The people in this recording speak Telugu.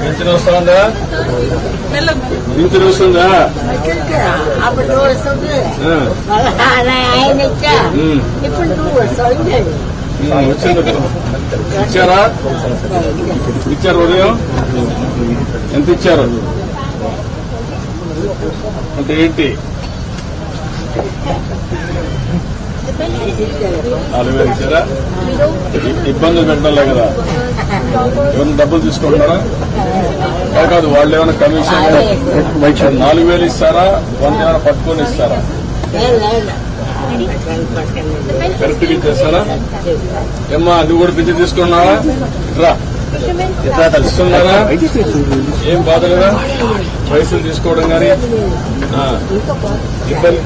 పింఛన్ వస్తుందా? పింఛన్ వస్తుందా? వచ్చింది. ఇచ్చారా? ఇచ్చారు. ఉదయం ఎంత ఇచ్చారు? అంటే ఏంటి? 4,000 ఇచ్చారా? ఇబ్బందులు పెట్టడంలే కదా. ఏమైనా డబ్బులు తీసుకుంటారా? కాదు, వాళ్ళు ఏమైనా కమిషన్ 4,000 ఇస్తారా? 100 ఏమైనా పట్టుకొని ఇస్తారా? కరెక్ట్గా ఇచ్చేస్తారా? ఏమ్మా నువ్వు కూడా పింఛన్ తీసుకున్నావా? రా ఇస్తున్నారా? ఏం బాధ లేదా? పైసలు తీసుకోవడం కానీ ఇబ్బంది